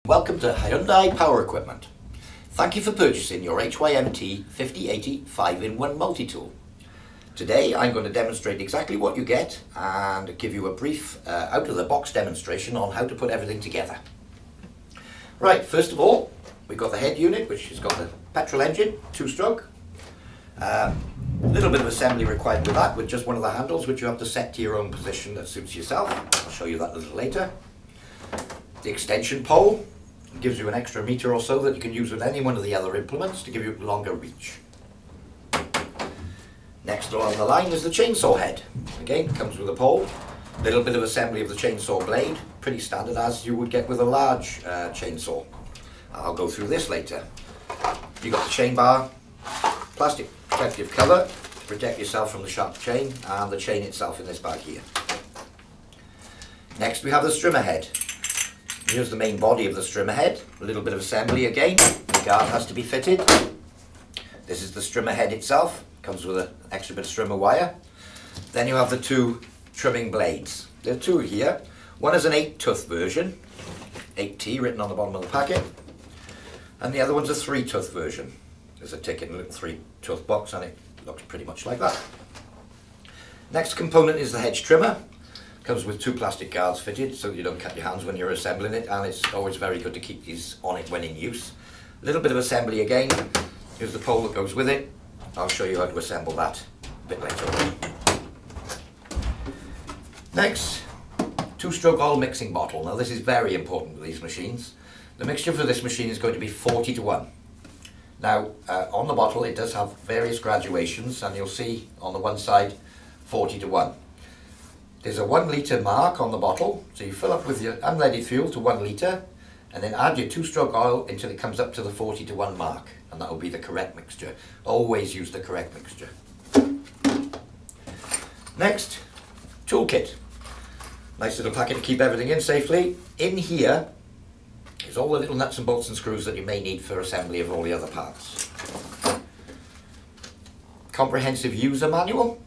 Welcome to Hyundai Power Equipment. Thank you for purchasing your HYMT5080 5-in-1 Multi-Tool. Today I'm going to demonstrate exactly what you get and give you a brief out-of-the-box demonstration on how to put everything together. Right, first of all, we've got the head unit, which has got the petrol engine, 2-stroke. A little bit of assembly required with that, with just one of the handles, which you have to set to your own position that suits yourself. I'll show you that a little later. The extension pole gives you an extra meter or so that you can use with any one of the other implements to give you longer reach. Next along the line is the chainsaw head. Again, comes with a pole. A little bit of assembly of the chainsaw blade, pretty standard as you would get with a large chainsaw. I'll go through this later. You've got the chain bar, plastic protective cover to protect yourself from the sharp chain, and the chain itself in this bag here. Next we have the strimmer head. Here's the main body of the strimmer head. A little bit of assembly again. The guard has to be fitted. This is the strimmer head itself. Comes with an extra bit of strimmer wire. Then you have the two trimming blades. There are two here. One is an 8-tooth version, 8T written on the bottom of the packet, and the other one's a 3-tooth version. There's a ticket in a little 3-tooth box, and it looks pretty much like that. Next component is the Hedge trimmer. Comes with two plastic guards fitted so you don't cut your hands when you're assembling it, and it's always very good to keep these on it when in use. A little bit of assembly again. Here's the pole that goes with it. I'll show you how to assemble that a bit later on. Next, 2-stroke oil mixing bottle. Now this is very important with these machines. The mixture for this machine is going to be 40:1. Now on the bottle it does have various graduations, and you'll see on the one side 40:1. There's a 1 litre mark on the bottle, so you fill up with your unleaded fuel to 1 litre and then add your 2-stroke oil until it comes up to the 40:1 mark, and that will be the correct mixture. Always use the correct mixture. Next, toolkit. Nice little packet to keep everything in safely. In here is all the little nuts and bolts and screws that you may need for assembly of all the other parts. Comprehensive user manual.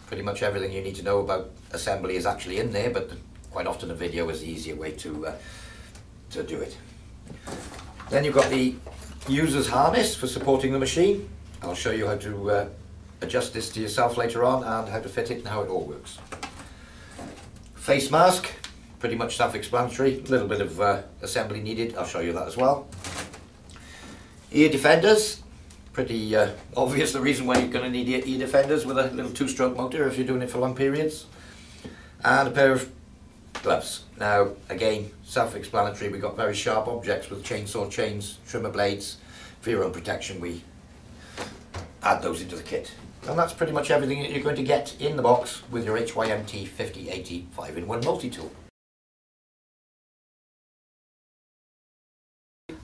Pretty much everything you need to know about assembly is actually in there, but quite often a video is the easier way to do it. Then you've got the user's harness for supporting the machine. I'll show you how to adjust this to yourself later on, and how to fit it and how it all works. Face mask, pretty much self-explanatory. A little bit of assembly needed, I'll show you that as well. Ear defenders. Pretty obvious the reason why you're going to need ear defenders with a little 2-stroke motor if you're doing it for long periods. And a pair of gloves. Now again, self-explanatory. We've got very sharp objects with chainsaw chains, trimmer blades. For your own protection we add those into the kit. And that's pretty much everything that you're going to get in the box with your HYMT5080 5-in-1 Multi-Tool.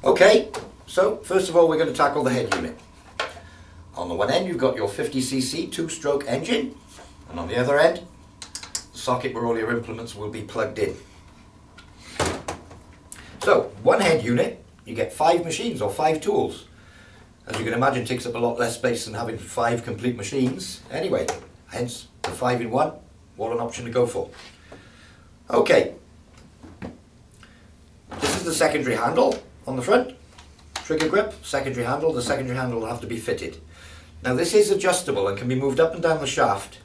Okay, so first of all we're going to tackle the head unit. On the one end you've got your 50cc 2-stroke engine, and on the other end the socket where all your implements will be plugged in. So one head unit, you get 5 machines or 5 tools. As you can imagine, takes up a lot less space than having 5 complete machines. Anyway, hence the 5-in-1, what an option to go for. Okay, this is the secondary handle on the front. Trigger grip, secondary handle. The secondary handle will have to be fitted. Now this is adjustable and can be moved up and down the shaft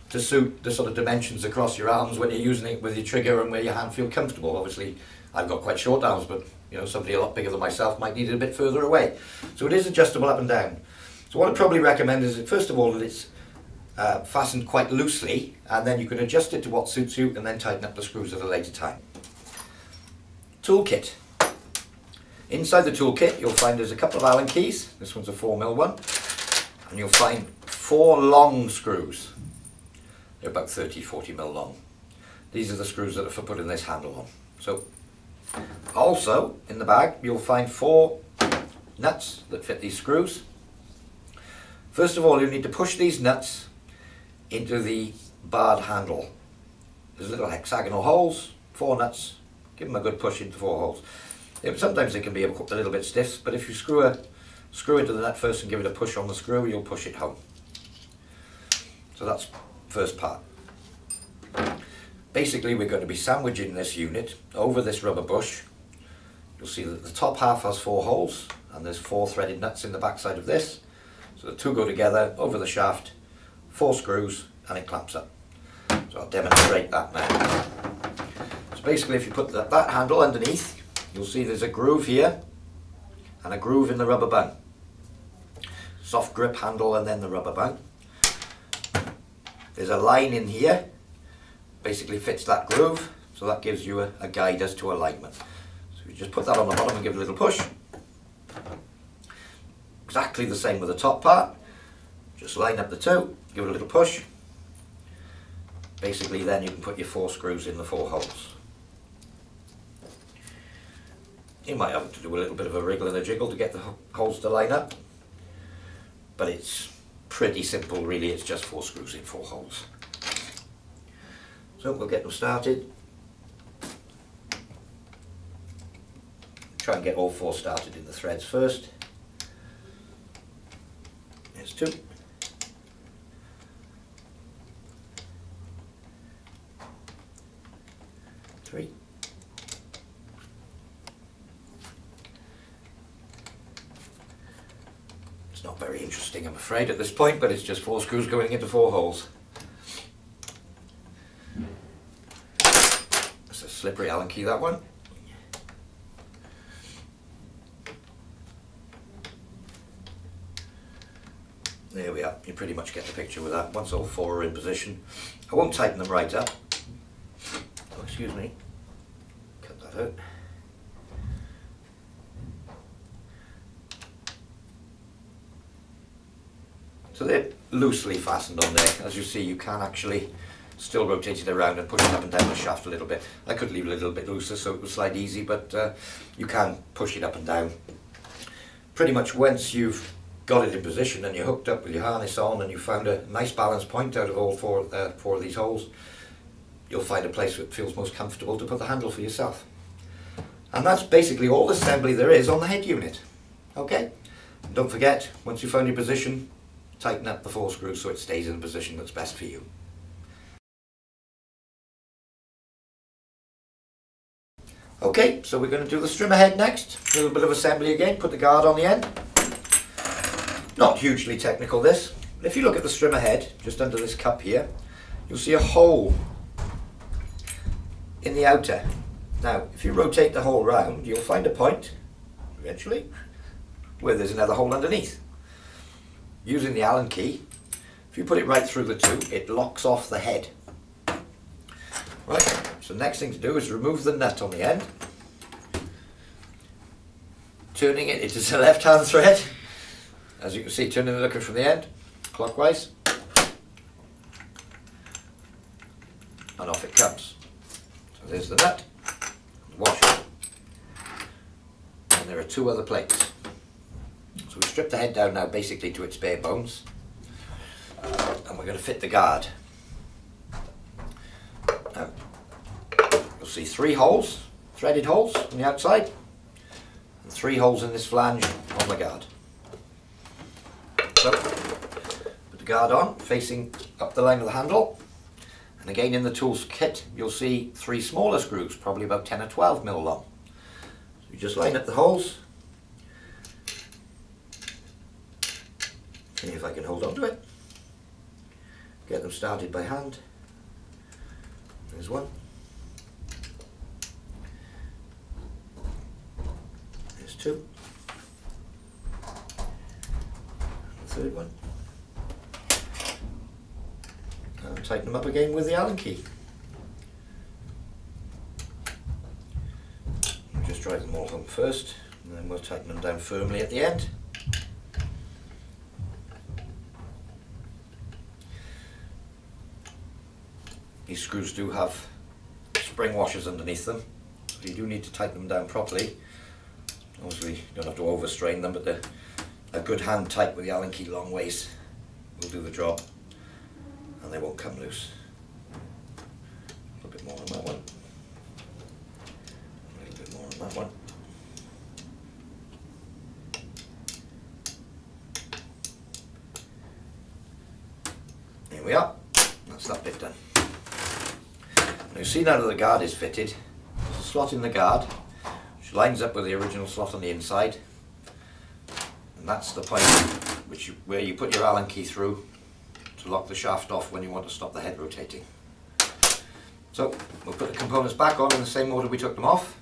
to suit the sort of dimensions across your arms when you're using it with your trigger and where your hand feel comfortable. Obviously I've got quite short arms, but you know, somebody a lot bigger than myself might need it a bit further away. So it is adjustable up and down. So what I'd probably recommend is that first of all that it's fastened quite loosely, and then you can adjust it to what suits you and then tighten up the screws at a later time. Toolkit. Inside the toolkit you'll find there's a couple of Allen keys. This one's a 4mm one, and you'll find 4 long screws. They're about 30-40mm long. These are the screws that are for putting this handle on. So also in the bag you'll find 4 nuts that fit these screws. First of all you need to push these nuts into the barred handle. There's little hexagonal holes, 4 nuts, give them a good push into 4 holes. Sometimes they can be a little bit stiff, but if you screw into the nut first and give it a push on the screw, you'll push it home. So that's first part. Basically we're going to be sandwiching this unit over this rubber bush you'll see that the top half has 4 holes and there's 4 threaded nuts in the back side of this. So the 2 go together over the shaft, 4 screws, and it clamps up. So I'll demonstrate that now. So basically if you put that handle underneath, you'll see there's a groove here and a groove in the rubber bung. Soft grip handle and then the rubber bung. There's a line in here, basically fits that groove, so that gives you a guide as to alignment. So you just put that on the bottom and give it a little push. Exactly the same with the top part. Just line up the 2, give it a little push. Basically then you can put your 4 screws in the 4 holes. You might have to do a little bit of a wriggle and a jiggle to get the holes to line up, but it's pretty simple really, it's just 4 screws in 4 holes. So we'll get them started. Try and get all 4 started in the threads first. There's 2. 3. It's not very interesting, I'm afraid, at this point, but it's just 4 screws going into 4 holes. That's a slippery Allen key, that one. There we are, you pretty much get the picture with that. Once all 4 are in position, I won't tighten them right up. Oh, excuse me, cut that out. So they're loosely fastened on there. As you see, you can actually still rotate it around and push it up and down the shaft a little bit. I could leave it a little bit looser so it would slide easy, but you can push it up and down. Pretty much once you've got it in position and you're hooked up with your harness on and you found a nice balance point out of all 4 of these holes, you'll find a place that feels most comfortable to put the handle for yourself. And that's basically all the assembly there is on the head unit. Okay? And don't forget, once you found your position, tighten up the 4 screws so it stays in the position that's best for you. Okay, so we're going to do the strimmer head next. A little bit of assembly again, put the guard on the end. Not hugely technical this. If you look at the strimmer head, just under this cup here, you'll see a hole in the outer. Now, if you rotate the hole round, you'll find a point, eventually, where there's another hole underneath. Using the Allen key, if you put it right through the 2, it locks off the head. Right, so the next thing to do is remove the nut on the end, turning it into the left-hand thread. As you can see, turning the looking from the end, clockwise, and off it comes. So there's the nut, the washer, and there are 2 other plates. So we strip the head down now basically to its bare bones, and we're going to fit the guard. Now, you'll see 3 holes, threaded holes on the outside, and 3 holes in this flange on the guard. So, put the guard on, facing up the line of the handle, and again in the tools kit you'll see 3 smaller screws, probably about 10 or 12 mil long. So you just line up the holes. See if I can hold on to it. Get them started by hand. There's 1. There's 2. And the 3rd one. And tighten them up again with the Allen key. We'll just drive them all home first, and then we'll tighten them down firmly at the end. These screws do have spring washers underneath them, so you do need to tighten them down properly. Obviously you don't have to overstrain them, but a good hand tight with the Allen key long ways will do the job, and they won't come loose. A little bit more on that one. A little bit more on that one. Here we are, that's that bit done. Now you see now that the guard is fitted, there's a slot in the guard, which which lines up with the original slot on the inside, and that's the point where you put your Allen key through to lock the shaft off when you want to stop the head rotating. So we'll put the components back on in the same order we took them off.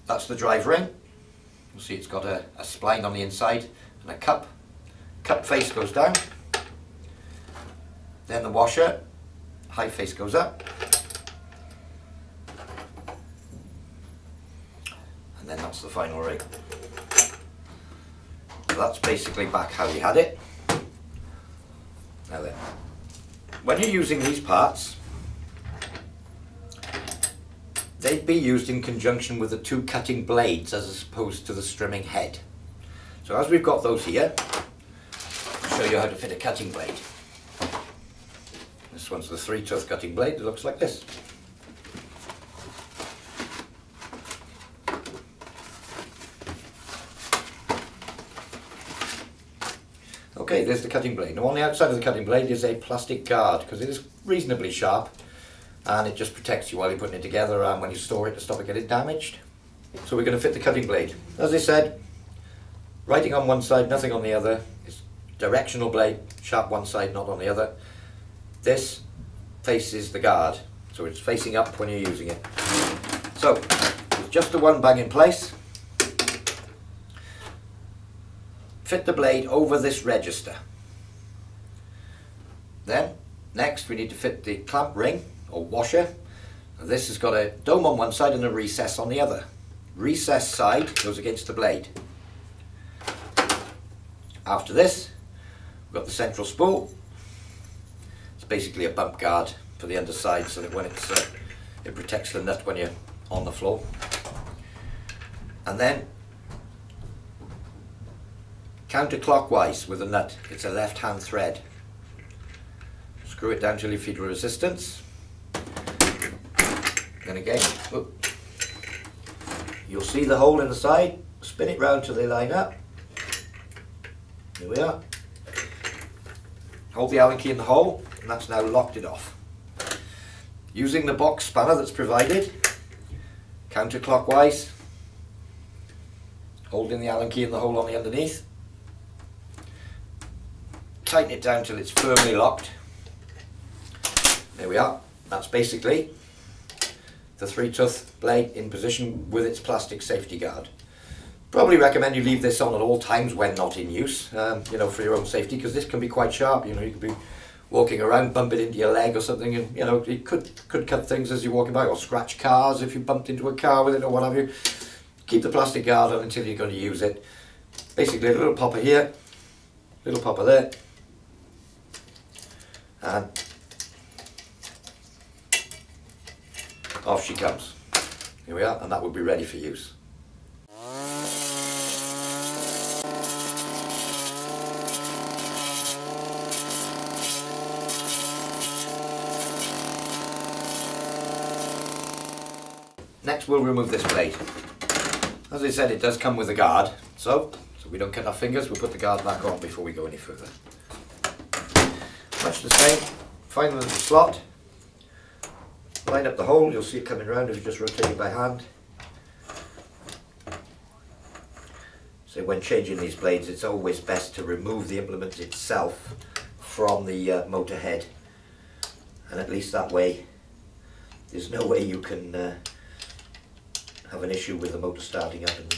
That's the drive ring. You'll see it's got a spline on the inside and a cup. Cup face goes down. Then the washer, high face goes up. And then that's the final ring. So that's basically back how you had it. Now then, when you're using these parts, they'd be used in conjunction with the two cutting blades as opposed to the strimming head. So as we've got those here, I'll show you how to fit a cutting blade. This one's the 3-tooth cutting blade. It looks like this. Okay, there's the cutting blade. Now on the outside of the cutting blade is a plastic guard, because it is reasonably sharp and it just protects you while you're putting it together and when you store it to stop it getting damaged. So we're going to fit the cutting blade. As I said, writing on one side, nothing on the other. It's directional blade, sharp one side, not on the other. This faces the guard, so it's facing up when you're using it. So, with just the one bang in place, fit the blade over this register. Then, next we need to fit the clamp ring, or washer. Now this has got a dome on one side and a recess on the other. Recess side goes against the blade. After this, we've got the central spool. It's basically a bump guard for the underside so that when it protects the nut when you're on the floor. And then, counterclockwise with the nut, it's a left-hand thread. Screw it down till you feel resistance. Then again, you'll see the hole in the side, spin it round till they line up. Here we are. Hold the Allen key in the hole, and that's now locked it off. Using the box spanner that's provided, counterclockwise, holding the Allen key in the hole on the underneath, tighten it down till it's firmly locked. There we are. That's basically the 3-tooth blade in position with its plastic safety guard. Probably recommend you leave this on at all times when not in use, you know, for your own safety, because this can be quite sharp. You know, you could be walking around, bump it into your leg or something, and you know, it could cut things as you're walking by, or scratch cars if you bumped into a car with it or what have you. Keep the plastic guard on until you're going to use it. Basically a little popper here, little popper there, and off she comes. Here we are, and that will be ready for use. Next we'll remove this blade. As I said, it does come with a guard, so we don't cut our fingers, we'll put the guard back on before we go any further. Much the same, find the little slot, line up the hole, you'll see it coming round if you just rotate it by hand. So when changing these blades, it's always best to remove the implement itself from the motor head, and at least that way there's no way you can have an issue with the motor starting up and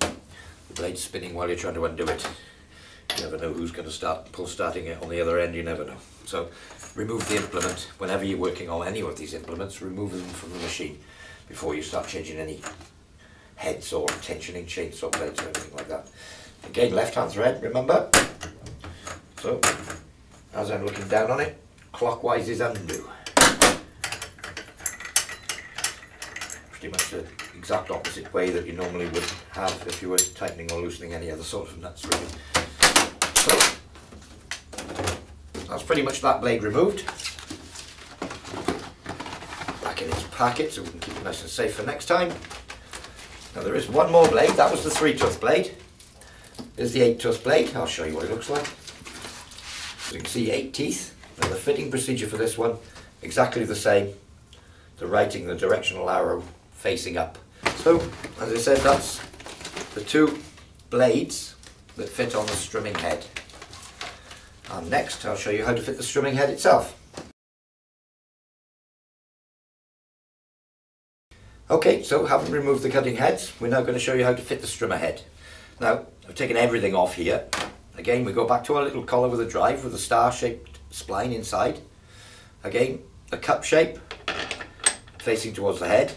the blade spinning while you're trying to undo it. You never know who's going to pull starting it on the other end, you never know. So remove the implement whenever you're working on any of these implements, remove them from the machine before you start changing any heads or tensioning chainsaw blades or anything like that. Again, left hand thread, remember. So as I'm looking down on it, clockwise is undo. Pretty much the exact opposite way that you normally would have if you were tightening or loosening any other sort of nuts, really. So that's pretty much that blade removed. Back in its packet so we can keep it nice and safe for next time. Now there is one more blade. That was the 3-tooth blade. There's the 8-tooth blade. I'll show you what it looks like. So you can see 8 teeth. Now the fitting procedure for this one, exactly the same. The writing, the directional arrow facing up. So, as I said, that's the two blades that fit on the strumming head. And next I'll show you how to fit the strumming head itself. Okay, so having removed the cutting heads, we're now going to show you how to fit the strimmer head. Now, I've taken everything off here. Again, we go back to our little collar with a drive with a star-shaped spline inside. Again, a cup shape facing towards the head.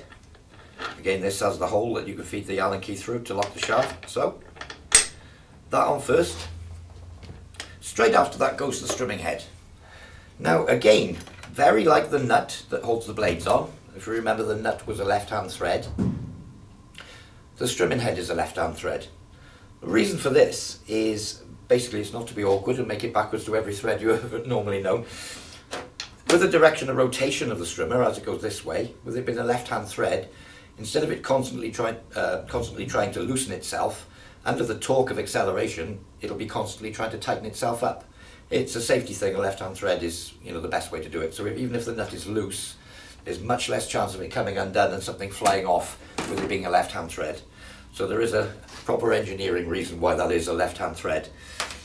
Again, this has the hole that you can feed the Allen key through to lock the shaft. So, that on first. Straight after that goes the strumming head. Now again, very like the nut that holds the blades on. If you remember, the nut was a left-hand thread. The strumming head is a left-hand thread. The reason for this is basically it's not to be awkward and make it backwards to every thread you have normally known. With the direction of rotation of the strimmer, as it goes this way, with it being a left-hand thread, instead of it constantly trying to loosen itself, under the torque of acceleration, it'll be constantly trying to tighten itself up. It's a safety thing. A left-hand thread is, the best way to do it. So even if the nut is loose, there's much less chance of it coming undone and something flying off with it being a left-hand thread. So there is a proper engineering reason why that is a left-hand thread.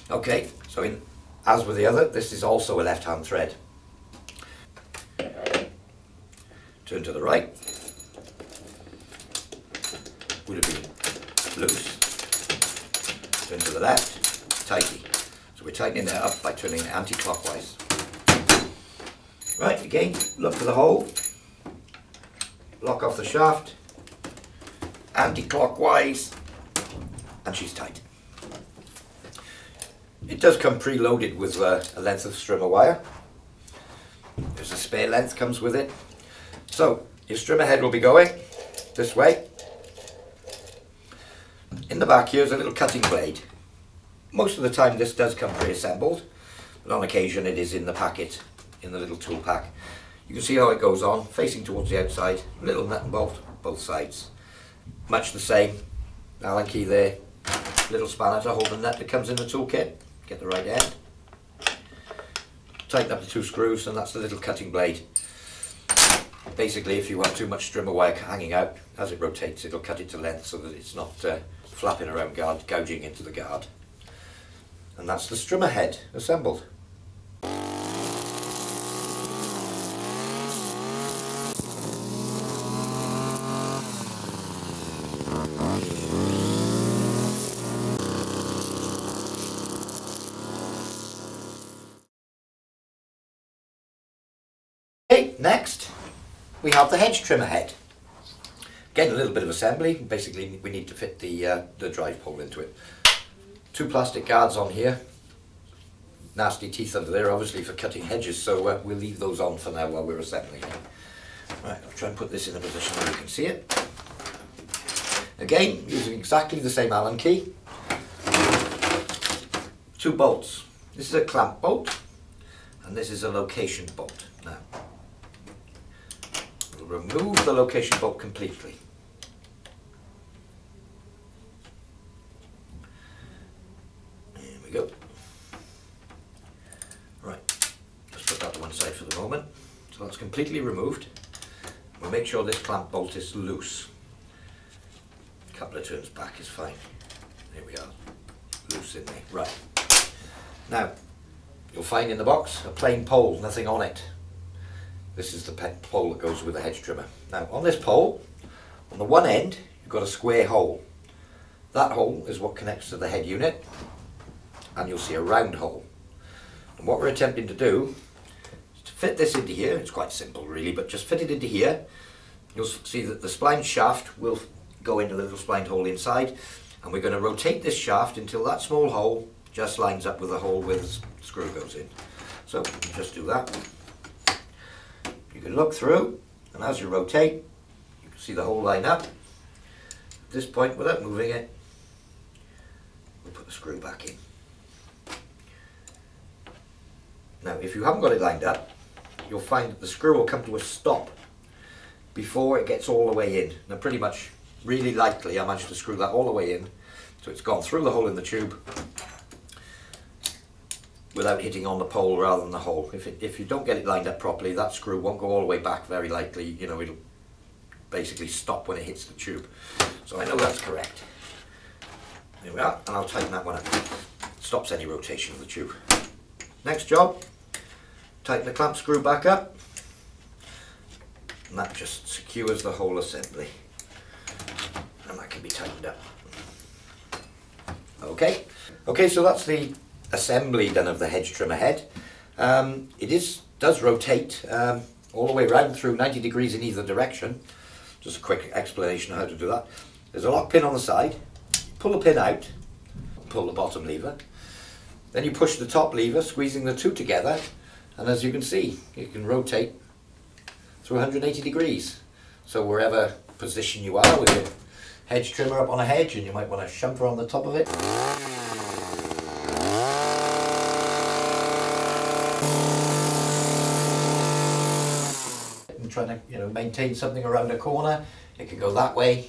Okay, so as with the other, this is also a left-hand thread. Turn to the right. Would have been loose. Turn to the left, tighty. So we're tightening that up by turning it anti-clockwise. Right, again, look for the hole. Lock off the shaft. Anti-clockwise. And she's tight. It does come preloaded with a length of strimmer wire. There's a spare length comes with it. So your strimmer head will be going this way. In the back here is a little cutting blade. Most of the time this does come pre-assembled, but on occasion it is in the packet, in the little tool pack. You can see how it goes on, facing towards the outside, little nut and bolt, both sides. Much the same, Allen key there, little spanner to hold the nut that comes in the toolkit, get the right end. Tighten up the two screws, and that's the little cutting blade. Basically, if you have too much strimmer wire hanging out, as it rotates, it'll cut it to length so that it's not flapping around, gouging into the guard. And that's the strimmer head assembled. Okay, next we have the Hedge trimmer head. Again, a little bit of assembly. Basically, we need to fit the drive pole into it. Two plastic guards on here. Nasty teeth under there, obviously for cutting hedges, so we'll leave those on for now while we're assembling it. Right, I'll try and put this in a position where you can see it. Again, using exactly the same Allen key. Two bolts. This is a clamp bolt, and this is a location bolt. Now, we'll remove the location bolt completely. There we go. Right, just put that to one side for the moment. So that's completely removed. We'll make sure this clamp bolt is loose. A couple of turns back is fine. There we are, loose in there. Right. Now, you'll find in the box a plain pole, nothing on it. This is the pole that goes with the hedge trimmer. Now, on this pole, on the one end, you've got a square hole. That hole is what connects to the head unit, and you'll see a round hole. And what we're attempting to do is to fit this into here. It's quite simple really, but just fit it into here. You'll see that the spline shaft will go into the little splined hole inside, and we're going to rotate this shaft until that small hole just lines up with the hole where the screw goes in. So just do that. You can look through, and as you rotate, you can see the hole line up. At this point, without moving it, we'll put the screw back in. Now, if you haven't got it lined up, you'll find that the screw will come to a stop before it gets all the way in. Now, pretty much, really lightly, I managed to screw that all the way in, so it's gone through the hole in the tube without hitting on the pole rather than the hole. If you don't get it lined up properly, that screw won't go all the way back very likely. You know, it'll basically stop when it hits the tube. So I know that's correct. There we are, and I'll tighten that one up. Stops any rotation of the tube. Next job, tighten the clamp screw back up, and that just secures the whole assembly. And that can be tightened up. Okay, so that's the assembly done of the Hedge trimmer head. It does rotate all the way around through 90 degrees in either direction. Just a quick explanation of how to do that. There's a lock pin on the side. Pull the pin out, pull the bottom lever. Then you push the top lever, squeezing the two together, and as you can see, you can rotate through 180 degrees. So wherever position you are with your hedge trimmer up on a hedge, and you might want a shumper on the top of it. And trying to maintain something around a corner, it can go that way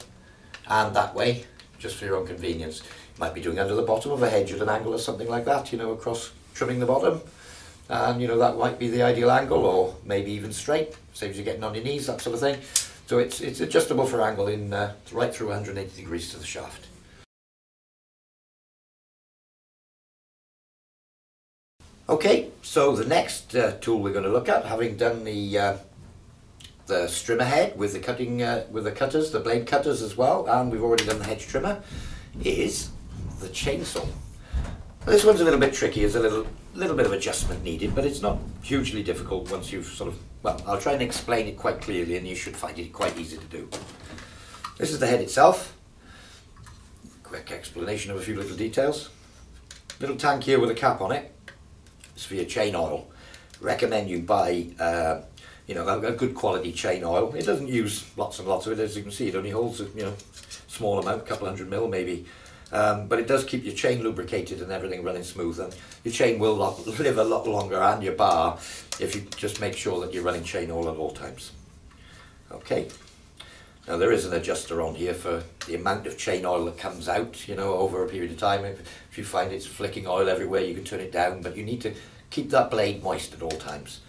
and that way, just for your own convenience. You might be doing under the bottom of a hedge at an angle or something like that, across trimming the bottom. And that might be the ideal angle, or maybe even straight, saves you getting on your knees, that sort of thing. So it's adjustable for angle in right through 180 degrees to the shaft. Okay, so the next tool we're going to look at, having done the strimmer head with the cutters, the blade cutters as well, and we've already done the hedge trimmer, is the chainsaw. This one's a little bit tricky. There's a little bit of adjustment needed, but it's not hugely difficult once you've I'll try and explain it quite clearly, and you should find it quite easy to do. This is the head itself. Quick explanation of a few little details. Little tank here with a cap on it. It's for your chain oil. Recommend you buy a good quality chain oil. It doesn't use lots and lots of it, as you can see. It only holds a small amount, a couple 100 mil maybe. But it does keep your chain lubricated and everything running smooth, and your chain will live a lot longer, and your bar, if you just make sure that you're running chain oil at all times. Okay, now there is an adjuster on here for the amount of chain oil that comes out, over a period of time. If you find it's flicking oil everywhere, you can turn it down, but you need to keep that blade moist at all times.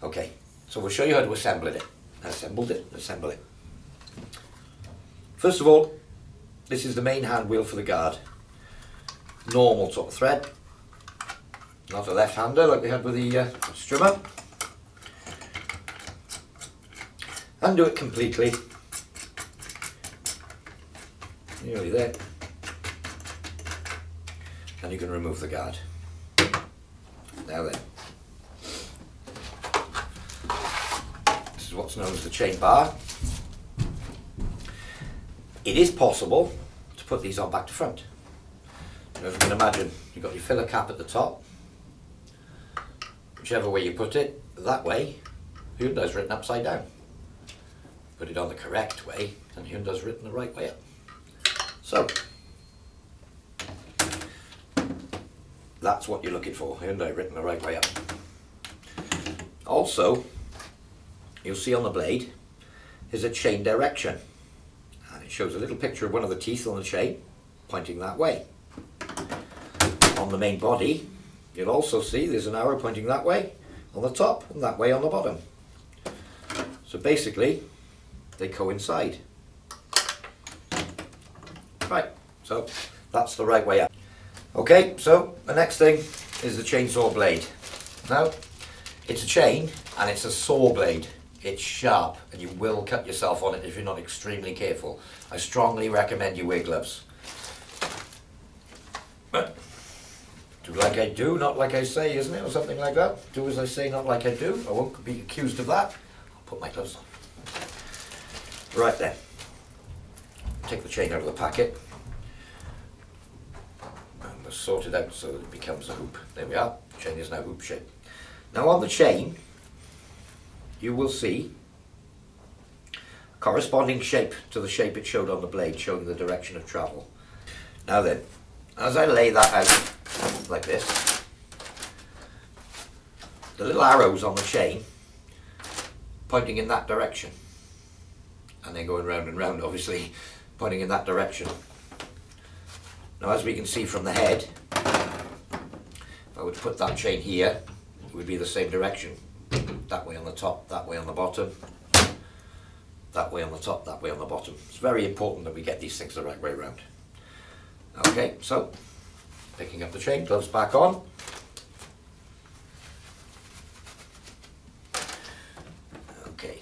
Okay, so we'll show you how to assemble it. Assemble it. First of all, this is the main hand wheel for the guard. Normal sort of thread, not a left-hander like we had with the strimmer. Undo it completely. Nearly there. And you can remove the guard. Now then. This is what's known as the chain bar. It is possible to put these on back to front. If you can imagine, you've got your filler cap at the top. Whichever way you put it, that way, Hyundai's written upside down. Put it on the correct way, and Hyundai's written the right way up. So, that's what you're looking for, Hyundai written the right way up. Also, you'll see on the blade is a chain direction. And it shows a little picture of one of the teeth on the chain, pointing that way. On the main body, you'll also see there's an arrow pointing that way on the top and that way on the bottom. So basically, they coincide. Right, so that's the right way up. Okay, so the next thing is the chainsaw blade. Now, it's a chain and it's a saw blade. It's sharp and you will cut yourself on it if you're not extremely careful. I strongly recommend you wear gloves. But do like I do, not like I say, isn't it? Or something like that. Do as I say, not like I do. I won't be accused of that. I'll put my gloves on. Right then. Take the chain out of the packet. And we'll sort it out so that it becomes a hoop. There we are. The chain is now hoop shaped. Now on the chain, you will see corresponding shape to the shape it showed on the blade, showing the direction of travel. Now then, as I lay that out like this, the little arrows on the chain pointing in that direction, and then going round and round, obviously pointing in that direction. Now as we can see from the head, if I were to put that chain here, it would be the same direction. That way on the top, that way on the bottom. that way on the top, that way on the bottom. It's very important that we get these things the right way around. Okay, so picking up the chain, gloves back on. Okay,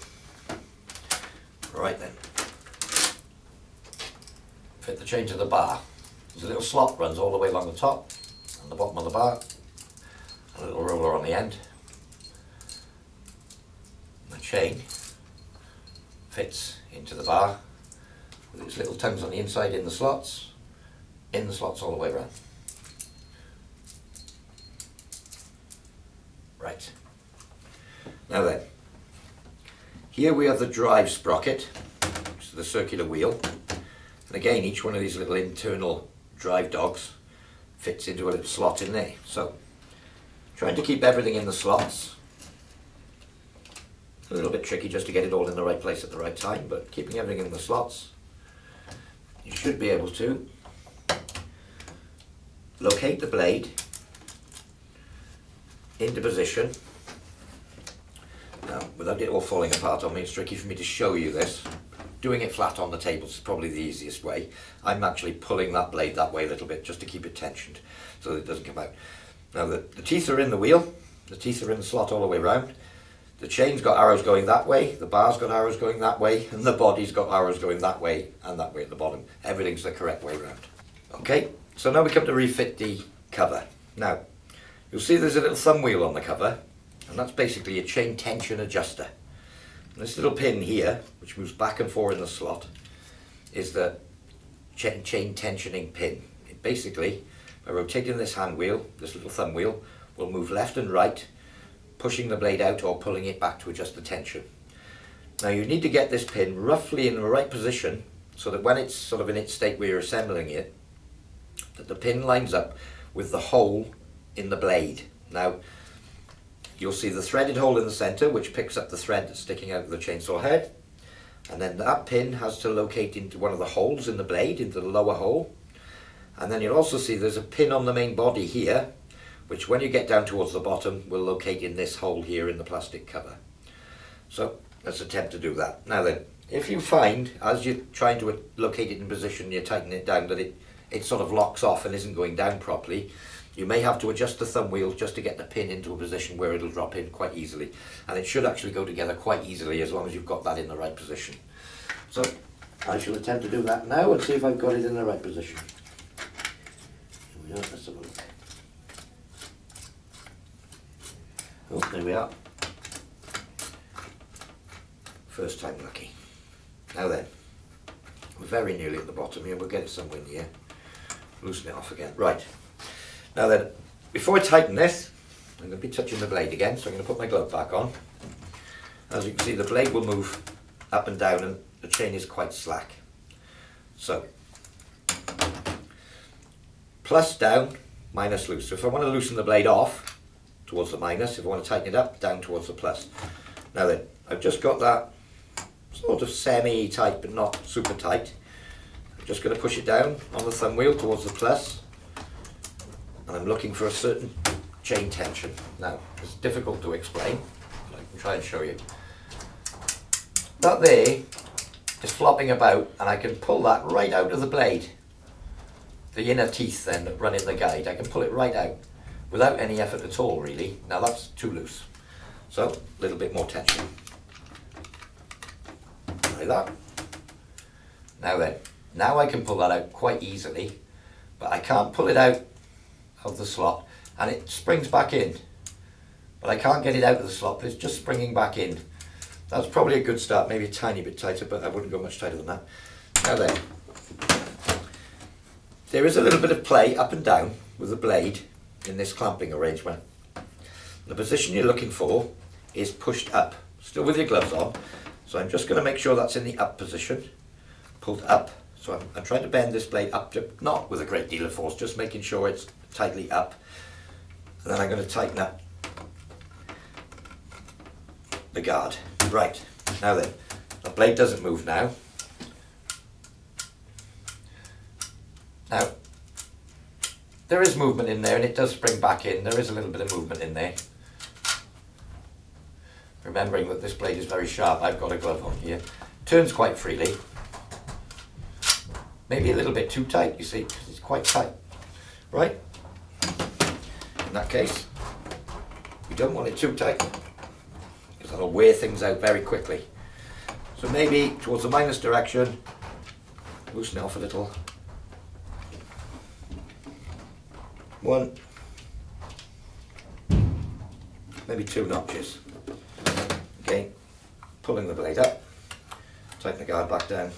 right then. Fit the chain to the bar. There's a little slot runs all the way along the top and the bottom of the bar. A little roller on the end. The chain fits into the bar with its little tongues on the inside in the slots all the way around. Right. Now then, here we have the drive sprocket, which is the circular wheel. And again, each one of these little internal drive dogs fits into a little slot in there. So, trying to keep everything in the slots. A little bit tricky just to get it all in the right place at the right time, but keeping everything in the slots, you should be able to locate the blade into position. Now, without it all falling apart on me, it's tricky for me to show you this. Doing it flat on the table is probably the easiest way. I'm actually pulling that blade that way a little bit just to keep it tensioned so that it doesn't come out. Now the teeth are in the wheel, the teeth are in the slot all the way around. The chain's got arrows going that way, the bar's got arrows going that way, and the body's got arrows going that way and that way at the bottom. Everything's the correct way around. Okay, so now we come to refit the cover. Now, you'll see there's a little thumb wheel on the cover, and that's basically a chain tension adjuster. And this little pin here, which moves back and forth in the slot, is the chain tensioning pin. It basically, by rotating this hand wheel, this little thumb wheel, will move left and right, pushing the blade out or pulling it back to adjust the tension. Now you need to get this pin roughly in the right position so that when it's sort of in its state where you're assembling it, that the pin lines up with the hole in the blade. Now you'll see the threaded hole in the center which picks up the thread that's sticking out of the chainsaw head, and then that pin has to locate into one of the holes in the blade, into the lower hole. And then you'll also see there's a pin on the main body here, which when you get down towards the bottom will locate in this hole here in the plastic cover. So let's attempt to do that. Now then, if you find as you're trying to locate it in position, you tighten it down, that it sort of locks off and isn't going down properly, you may have to adjust the thumb wheel just to get the pin into a position where it'll drop in quite easily. And it should actually go together quite easily as long as you've got that in the right position. So I shall attempt to do that now and see if I've got it in the right position. Here we are, let's have a look. Oh, there we are. First time lucky. Now then, we're very nearly at the bottom here. We'll get it somewhere near. Loosen it off again. Right. Now then, before I tighten this, I'm going to be touching the blade again, so I'm going to put my glove back on. As you can see, the blade will move up and down and the chain is quite slack. So, plus down, minus loose. So if I want to loosen the blade off, towards the minus. If I want to tighten it up, down towards the plus. Now then, I've just got that sort of semi-tight but not super tight. I'm just going to push it down on the thumb wheel towards the plus, and I'm looking for a certain chain tension. Now, it's difficult to explain, but I can try and show you. That there is flopping about, and I can pull that right out of the blade. The inner teeth then that run in the guide, I can pull it right out without any effort at all, really. Now that's too loose. So, a little bit more tension. Like that. Now then, now I can pull that out quite easily, but I can't pull it out of the slot, and it springs back in. But I can't get it out of the slot, it's just springing back in. That's probably a good start, maybe a tiny bit tighter, but I wouldn't go much tighter than that. Now then, there is a little bit of play up and down with the blade in this clamping arrangement. The position you're looking for is pushed up, still with your gloves on. So I'm just going to make sure that's in the up position, pulled up. So I'm trying to bend this blade up, not with a great deal of force, just making sure it's tightly up. And then I'm going to tighten up the guard. Right, now then, the blade doesn't move now. Now, there is movement in there and it does spring back in. There is a little bit of movement in there. Remembering that this blade is very sharp, I've got a glove on here. turns quite freely. Maybe a little bit too tight, you see, because it's quite tight. Right? In that case, we don't want it too tight, because that'll wear things out very quickly. So maybe towards the minus direction, loosen it off a little. 1, maybe 2 notches. Okay, pulling the blade up, tighten the guard back down.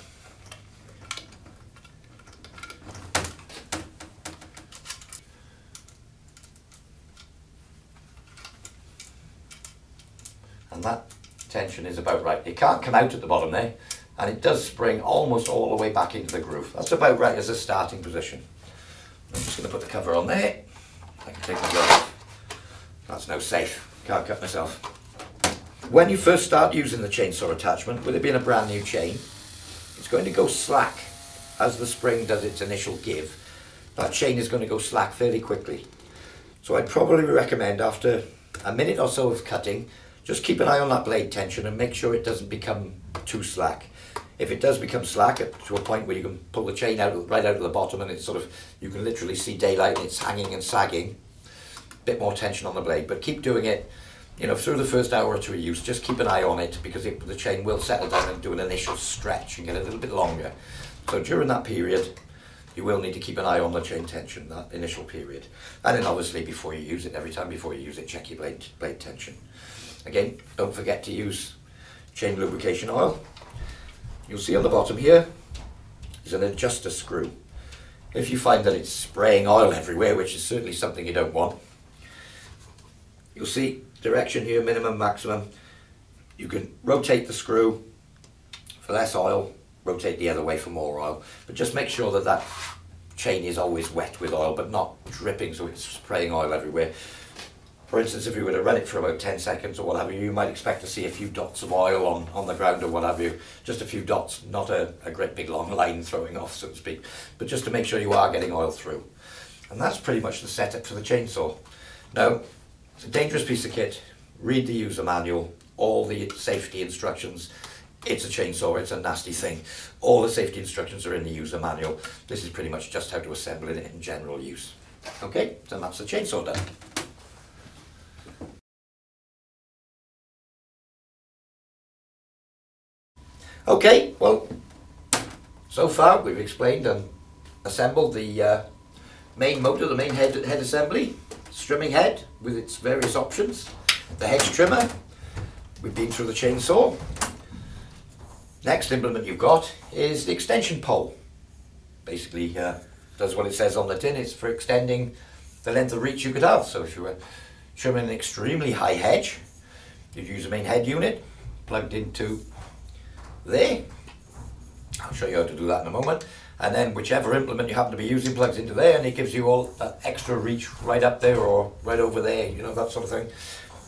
And that tension is about right. It can't come out at the bottom there, and it does spring almost all the way back into the groove. That's about right as a starting position. I'm just going to put the cover on there. I can take the glove off. That's now safe. Can't cut myself. When you first start using the chainsaw attachment, with it being a brand new chain, it's going to go slack as the spring does its initial give. That chain is going to go slack fairly quickly. So I'd probably recommend after a minute or so of cutting, just keep an eye on that blade tension and make sure it doesn't become too slack. If it does become slack to a point where you can pull the chain out right out of the bottom and it's sort of, you can literally see daylight and it's hanging and sagging, a bit more tension on the blade, but keep doing it, you know, through the first hour or two of use. Just keep an eye on it, because the chain will settle down and do an initial stretch and get a little bit longer. So during that period, you will need to keep an eye on the chain tension, that initial period. And then obviously before you use it, every time before you use it, check your blade tension. Again, don't forget to use chain lubrication oil. You'll see on the bottom here is an adjuster screw. If you find that it's spraying oil everywhere, which is certainly something you don't want, you'll see direction here, minimum, maximum. You can rotate the screw for less oil, rotate the other way for more oil, but just make sure that that chain is always wet with oil, but not dripping so it's spraying oil everywhere. For instance, if you were to run it for about 10 seconds or what have you, you might expect to see a few dots of oil on the ground or what have you. Just a few dots, not a great big long line throwing off, so to speak, but just to make sure you are getting oil through. And that's pretty much the setup for the chainsaw. Now, it's a dangerous piece of kit. Read the user manual, all the safety instructions. It's a chainsaw, it's a nasty thing. All the safety instructions are in the user manual. This is pretty much just how to assemble it in general use. Okay, so that's the chainsaw done. Okay, well, so far we've explained and assembled the main motor, the main head assembly, strimming head with its various options, the Hedge trimmer, we've been through the chainsaw. Next implement you've got is the extension pole. Basically does what it says on the tin, it's for extending the length of reach you could have. So if you were trimming an extremely high hedge, you'd use the main head unit plugged into there. I'll show you how to do that in a moment. And then whichever implement you happen to be using plugs into there, and it gives you all that extra reach right up there or right over there, you know, that sort of thing.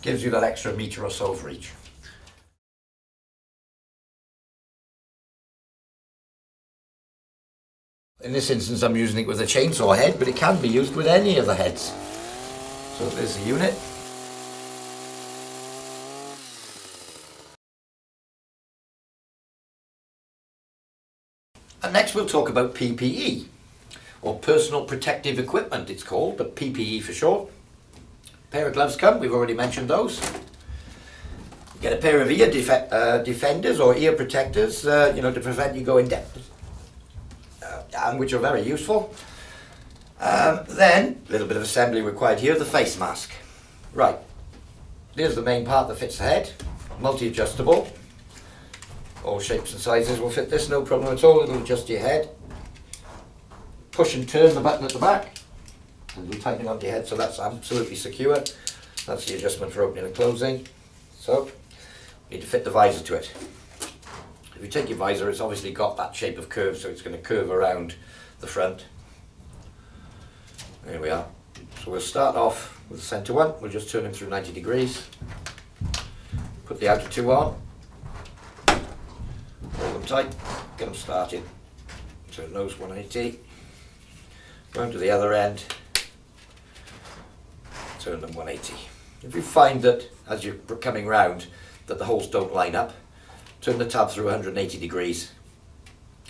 Gives you that extra metre or so of reach. In this instance I'm using it with a chainsaw head, but it can be used with any of the heads. So there's the unit. And next we'll talk about PPE, or personal protective equipment it's called, but PPE for short. A pair of gloves come, we've already mentioned those. You get a pair of ear defenders or ear protectors, you know, to prevent you going deaf, and which are very useful. Then, a little bit of assembly required here, the face mask. Right, here's the main part that fits the head, multi-adjustable. All shapes and sizes will fit this, no problem at all. It'll adjust your head. Push and turn the button at the back, and it'll tighten onto your head, so that's absolutely secure. That's the adjustment for opening and closing. So, you need to fit the visor to it. If you take your visor, it's obviously got that shape of curve, so it's going to curve around the front. There we are. So we'll start off with the centre one. We'll just turn them through 90 degrees. Put the outer two on. Hold them tight, get them started. Turn those 180. Round to the other end. Turn them 180. If you find that as you're coming round that the holes don't line up, turn the tab through 180 degrees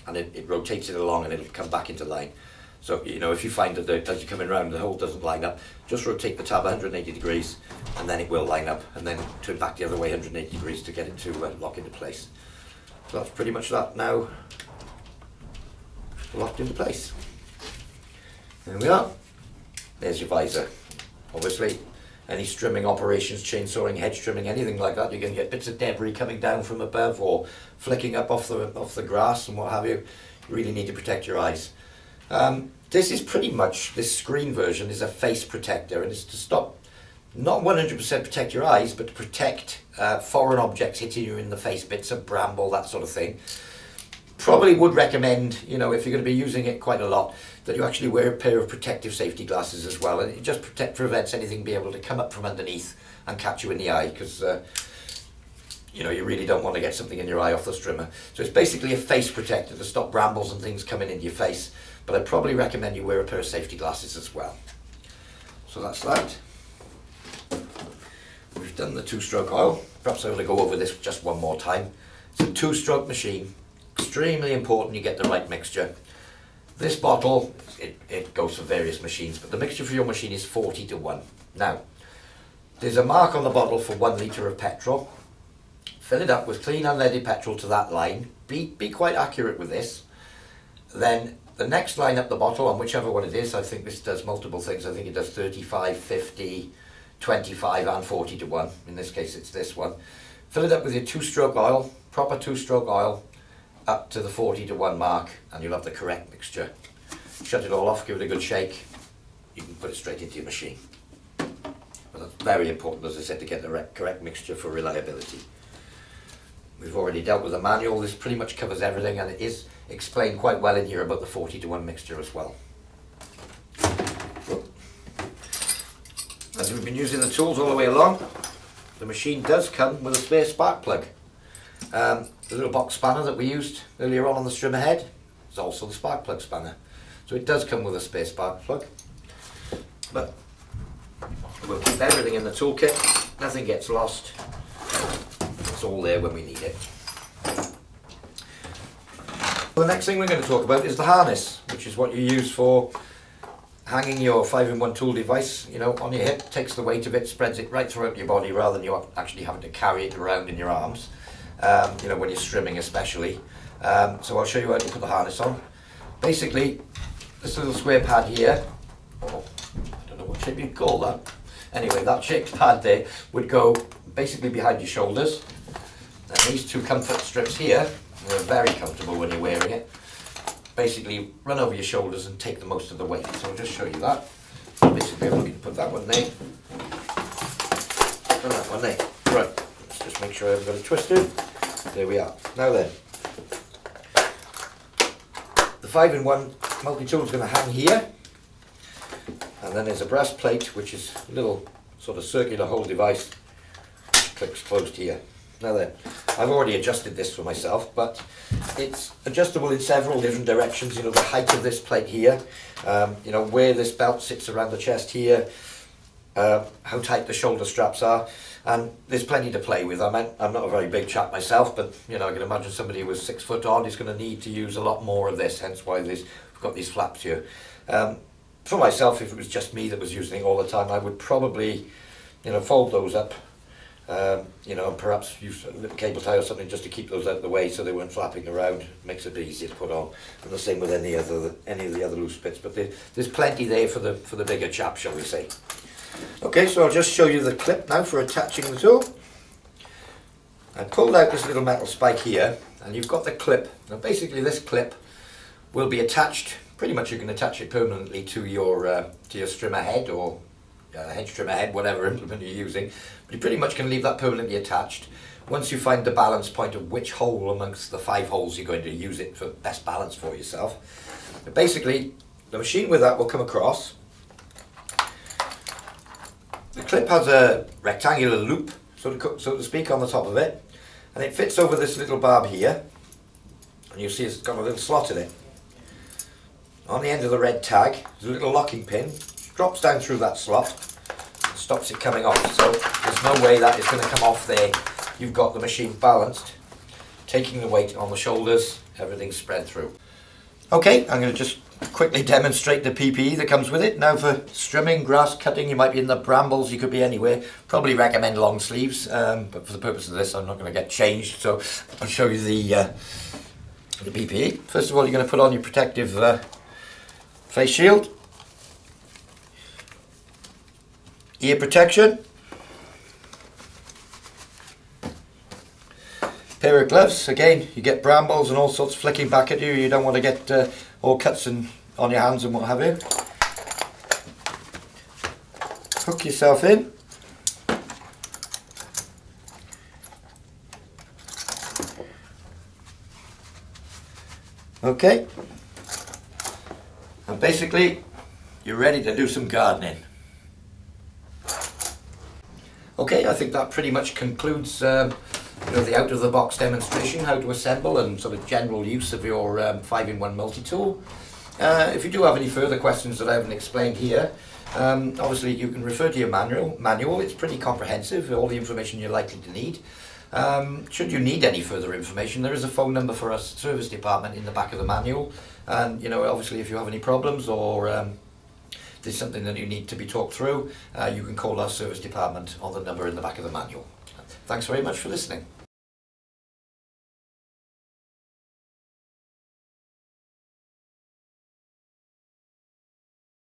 and it rotates it along and it'll come back into line. So, you know, if you find that as you're coming around the hole doesn't line up, just rotate the tab 180 degrees and then it will line up, and then turn back the other way 180 degrees to get it to lock into place. So that's pretty much that now locked into place. There we are. There's your visor. Obviously, any strimming operations, chainsawing, hedge trimming, anything like that, you're going to get bits of debris coming down from above or flicking up off the grass and what have you. You really need to protect your eyes. This is pretty much, this screen version is a face protector, and it's to stop, not 100% protect your eyes, but to protect foreign objects hitting you in the face, bits of bramble, that sort of thing. Probably would recommend, you know, if you're going to be using it quite a lot, that you actually wear a pair of protective safety glasses as well, and it just prevents anything being able to come up from underneath and catch you in the eye, because you know, you really don't want to get something in your eye off the strimmer. So it's basically a face protector to stop brambles and things coming into your face, but I'd probably recommend you wear a pair of safety glasses as well. So that's that. We've done the two-stroke oil. Perhaps I'm going to go over this just one more time. It's a two-stroke machine. Extremely important you get the right mixture. This bottle, it goes for various machines, but the mixture for your machine is 40:1. Now, there's a mark on the bottle for 1 litre of petrol. Fill it up with clean unleaded petrol to that line. Be quite accurate with this. Then the next line up the bottle, on whichever one it is, I think this does multiple things. I think it does 35, 50, 25 and 40:1. In this case it's this one. Fill it up with your two-stroke oil, proper two-stroke oil, up to the 40:1 mark, and you'll have the correct mixture. Shut it all off, give it a good shake, you can put it straight into your machine. But that's very important, as I said, to get the correct mixture for reliability. We've already dealt with the manual. This pretty much covers everything, and it is explained quite well in here about the 40:1 mixture as well. As we've been using the tools all the way along, the machine does come with a spare spark plug. The little box spanner that we used earlier on the strimmer head is also the spark plug spanner. So it does come with a spare spark plug. But we'll keep everything in the toolkit, nothing gets lost. It's all there when we need it. The next thing we're going to talk about is the harness, which is what you use for hanging your 5-in-1 tool device, you know, on your hip. Takes the weight of it, spreads it right throughout your body rather than you actually having to carry it around in your arms, you know, when you're strimming especially. So I'll show you how to put the harness on. Basically, this little square pad here, oh, I don't know what shape you'd call that. Anyway, that shaped pad there would go basically behind your shoulders. And these two comfort strips here, they're very comfortable when you're wearing it. Basically run over your shoulders and take the most of the weight. So I'll just show you that. Basically I'm looking to put that one there. And that one there. Right, let's just make sure I haven't got it twisted. There we are. Now then, the 5-in-1 multi-tool is going to hang here. And then there's a brass plate, which is a little sort of circular hole device, which clicks closed here. Now then, I've already adjusted this for myself, but it's adjustable in several different directions. You know, the height of this plate here, you know, where this belt sits around the chest here, how tight the shoulder straps are, and there's plenty to play with. I'm not a very big chap myself, but you know, I can imagine somebody who was 6 foot odd is going to need to use a lot more of this, hence why we've got these flaps here. For myself, if it was just me that was using it all the time, I would probably, you know, fold those up. You know, perhaps use a little cable tie or something just to keep those out of the way so they weren't flapping around. Makes it a bit easier to put on. And the same with any of the other loose bits. But there's plenty there for the bigger chap, shall we say. Okay, so I'll just show you the clip now for attaching the tool. I pulled out this little metal spike here, and you've got the clip. Now basically this clip will be attached. Pretty much you can attach it permanently to your strimmer head or hedge trimmer head, whatever implement you're using, but you pretty much can leave that permanently attached once you find the balance point of which hole amongst the 5 holes you're going to use it for best balance for yourself. But basically the machine with that will come across. The clip has a rectangular loop, so to speak, on the top of it, and it fits over this little barb here, and you see it's got a little slot in it. On the end of the red tag there's a little locking pin, drops down through that slot and stops it coming off. So there's no way that is going to come off there. You've got the machine balanced taking the weight on the shoulders, everything's spread through. Okay, I'm going to just quickly demonstrate the PPE that comes with it. Now for strimming, grass cutting, you might be in the brambles, you could be anywhere. Probably recommend long sleeves, but for the purpose of this I'm not going to get changed, so I'll show you the PPE. First of all, you're going to put on your protective face shield, ear protection, pair of gloves. Again, you get brambles and all sorts flicking back at you. You don't want to get all cuts on your hands and what have you. Hook yourself in. Okay. And basically, you're ready to do some gardening. Okay, I think that pretty much concludes the out-of-the-box demonstration, how to assemble and sort of general use of your 5-in-1 multi-tool. If you do have any further questions that I haven't explained here, obviously you can refer to your manual. It's pretty comprehensive, all the information you're likely to need. Should you need any further information, there is a phone number for our service department in the back of the manual, and obviously if you have any problems or there's something that you need to be talked through, you can call our service department on the number in the back of the manual. Thanks very much for listening.